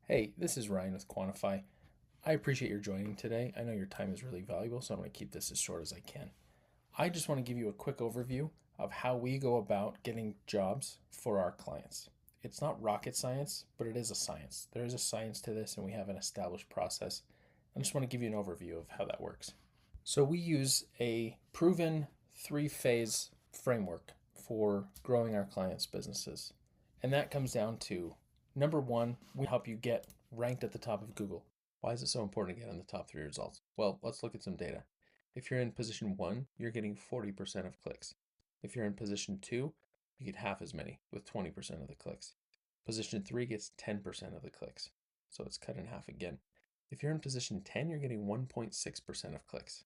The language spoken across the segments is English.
Hey, this is Ryan with Qwantify. I appreciate your joining today. I know your time is really valuable, so I'm going to keep this as short as I can. I just want to give you a quick overview of how we go about getting jobs for our clients. It's not rocket science, but it is a science. There is a science to this, and we have an established process. I just want to give you an overview of how that works. So, we use a proven three-phase framework for growing our clients' businesses. And that comes down to number one, we help you get ranked at the top of Google. Why is it so important to get on the top three results? Well, let's look at some data. If you're in position one, you're getting 40% of clicks. If you're in position two, you get half as many with 20% of the clicks. Position three gets 10% of the clicks. So it's cut in half again. If you're in position 10, you're getting 1.6% of clicks.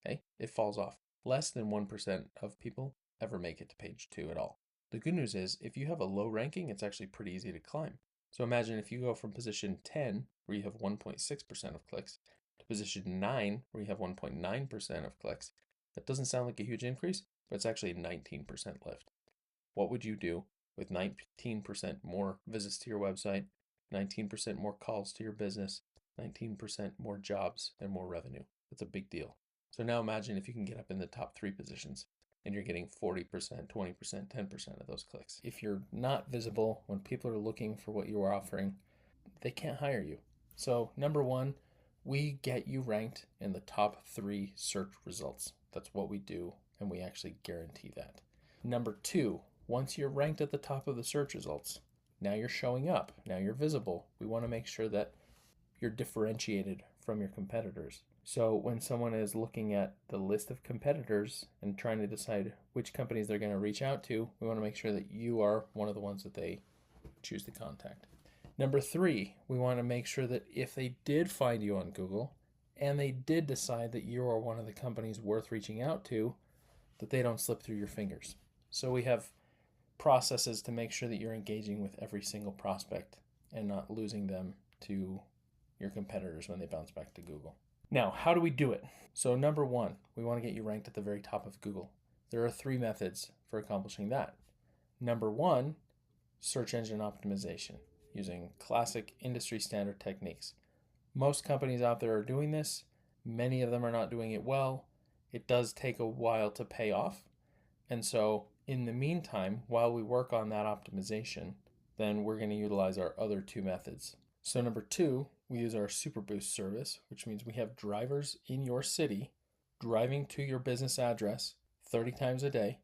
Okay, it falls off. Less than 1% of people ever make it to page two at all. The good news is if you have a low ranking, it's actually pretty easy to climb. So imagine if you go from position 10, where you have 1.6% of clicks, to position 9, where you have 1.9% of clicks. That doesn't sound like a huge increase, but it's actually a 19% lift. What would you do with 19% more visits to your website, 19% more calls to your business, 19% more jobs, and more revenue? That's a big deal. So now imagine if you can get up in the top three positions and you're getting 40%, 20%, 10% of those clicks. If you're not visible when people are looking for what you are offering, they can't hire you. So, number one, we get you ranked in the top three search results. That's what we do, and we actually guarantee that. Number two, once you're ranked at the top of the search results, now you're showing up, now you're visible. We want to make sure that you're differentiated from your competitors. So when someone is looking at the list of competitors and trying to decide which companies they're going to reach out to, we want to make sure that you are one of the ones that they choose to contact. Number three, we want to make sure that if they did find you on Google and they did decide that you are one of the companies worth reaching out to, that they don't slip through your fingers. So we have processes to make sure that you're engaging with every single prospect and not losing them to your competitors when they bounce back to Google. Now, how do we do it? So number one, we want to get you ranked at the very top of Google. There are three methods for accomplishing that. Number one, search engine optimization using classic industry standard techniques. Most companies out there are doing this. Many of them are not doing it well. It does take a while to pay off. And so in the meantime, while we work on that optimization, then we're going to utilize our other two methods. So number two, we use our Super Boost service, which means we have drivers in your city driving to your business address 30 times a day,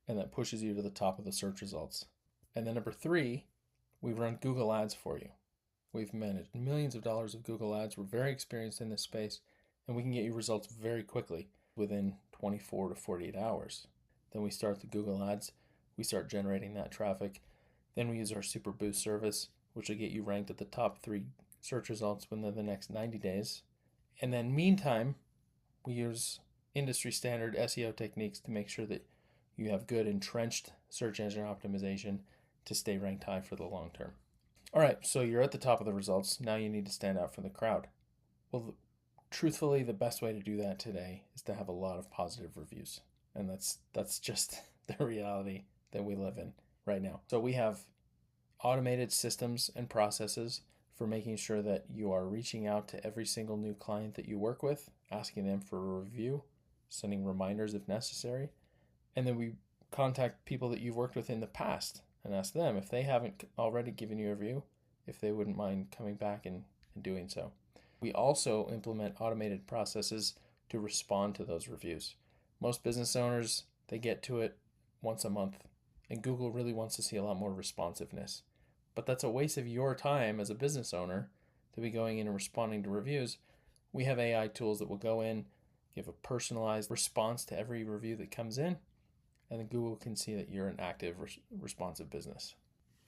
and that pushes you to the top of the search results. And then number three, we run Google Ads for you. We've managed millions of dollars of Google Ads. We're very experienced in this space, and we can get you results very quickly within 24 to 48 hours. Then we start the Google Ads. We start generating that traffic. Then we use our Super Boost service, which will get you ranked at the top three search results within the next 90 days. And then meantime, we use industry standard SEO techniques to make sure that you have good entrenched search engine optimization to stay ranked high for the long term. All right, so you're at the top of the results. Now you need to stand out from the crowd. Well, truthfully, the best way to do that today is to have a lot of positive reviews. And that's just the reality that we live in right now. So we have automated systems and processes for making sure that you are reaching out to every single new client that you work with, asking them for a review, sending reminders if necessary. And then we contact people that you've worked with in the past and ask them if they haven't already given you a review, if they wouldn't mind coming back and doing so. We also implement automated processes to respond to those reviews. Most business owners, they get to it once a month, and Google really wants to see a lot more responsiveness. But that's a waste of your time as a business owner to be going in and responding to reviews. We have AI tools that will go in, give a personalized response to every review that comes in, and then Google can see that you're an active, responsive business.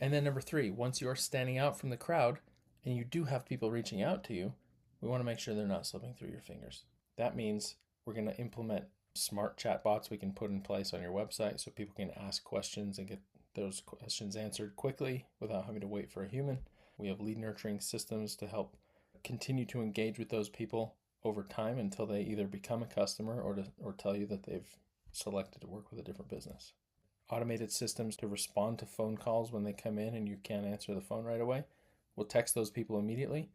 And then number three, once you're standing out from the crowd and you do have people reaching out to you, we want to make sure they're not slipping through your fingers. That means we're going to implement smart chatbots we can put in place on your website so people can ask questions and get those questions answered quickly without having to wait for a human. We have lead nurturing systems to help continue to engage with those people over time until they either become a customer or tell you that they've selected to work with a different business. Automated systems to respond to phone calls when they come in and you can't answer the phone right away. We'll text those people immediately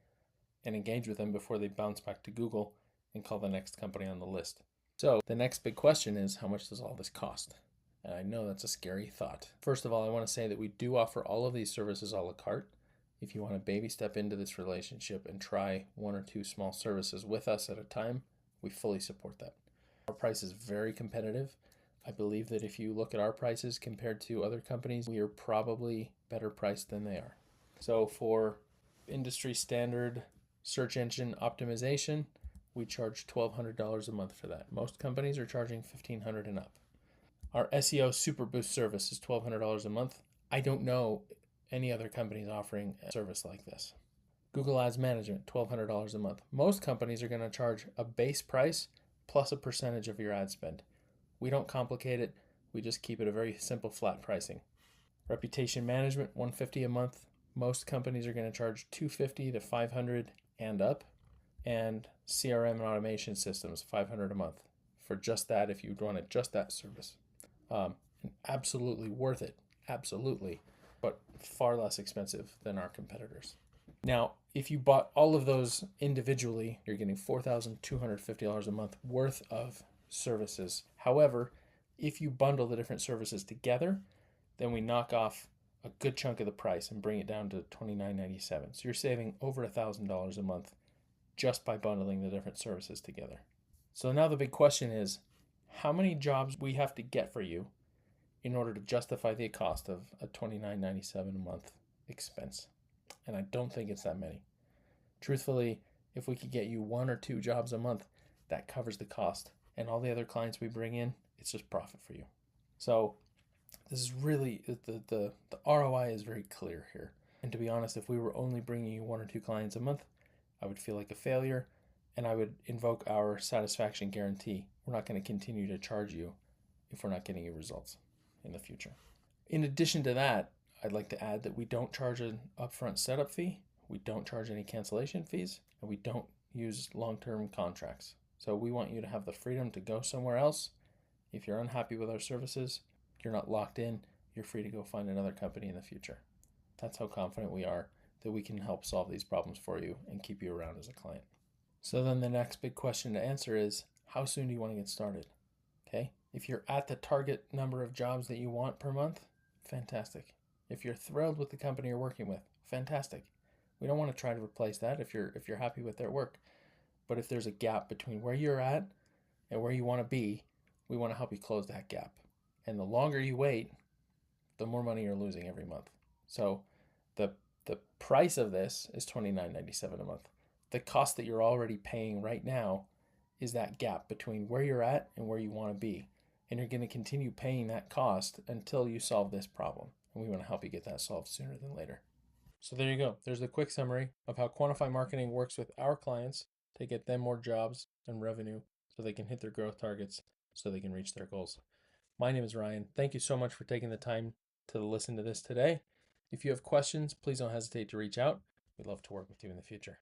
and engage with them before they bounce back to Google and call the next company on the list. So the next big question is, how much does all this cost? And I know that's a scary thought. First of all, I want to say that we do offer all of these services a la carte. If you want to baby step into this relationship and try one or two small services with us at a time, we fully support that. Our price is very competitive. I believe that if you look at our prices compared to other companies, we are probably better priced than they are. So for industry standard search engine optimization, we charge $1,200 a month for that. Most companies are charging $1,500 and up. Our SEO Super Boost service is $1,200 a month. I don't know any other companies offering a service like this. Google Ads Management, $1,200 a month. Most companies are going to charge a base price plus a percentage of your ad spend. We don't complicate it. We just keep it a very simple flat pricing. Reputation Management, $150 a month. Most companies are going to charge $250 to $500 and up. And CRM and automation systems, $500 a month for just that if you wanted just that service. Absolutely worth it, absolutely, but far less expensive than our competitors. Now, if you bought all of those individually, you're getting $4,250 a month worth of services. However, if you bundle the different services together, then we knock off a good chunk of the price and bring it down to $29.97. So you're saving over $1,000 a month just by bundling the different services together. So now the big question is, how many jobs we have to get for you in order to justify the cost of a $29.97 a month expense? And I don't think it's that many. Truthfully, if we could get you 1 or 2 jobs a month, that covers the cost. And all the other clients we bring in, it's just profit for you. So this is really, the ROI is very clear here. And to be honest, if we were only bringing you 1 or 2 clients a month, I would feel like a failure, and I would invoke our satisfaction guarantee. We're not going to continue to charge you if we're not getting you results in the future. In addition to that, I'd like to add that we don't charge an upfront setup fee, we don't charge any cancellation fees, and we don't use long-term contracts. So we want you to have the freedom to go somewhere else. If you're unhappy with our services, you're not locked in, you're free to go find another company in the future. That's how confident we are that we can help solve these problems for you and keep you around as a client. So then the next big question to answer is, how soon do you want to get started? Okay, if you're at the target number of jobs that you want per month, fantastic. If you're thrilled with the company you're working with, fantastic. We don't want to try to replace that if you're happy with their work. But if there's a gap between where you're at and where you want to be, we want to help you close that gap. And the longer you wait, the more money you're losing every month. So the price of this is $29.97 a month. The cost that you're already paying right now is that gap between where you're at and where you want to be. And you're going to continue paying that cost until you solve this problem. And we want to help you get that solved sooner than later. So there you go. There's the quick summary of how Qwantify Marketing works with our clients to get them more jobs and revenue so they can hit their growth targets, so they can reach their goals. My name is Ryan. Thank you so much for taking the time to listen to this today. If you have questions, please don't hesitate to reach out. We'd love to work with you in the future.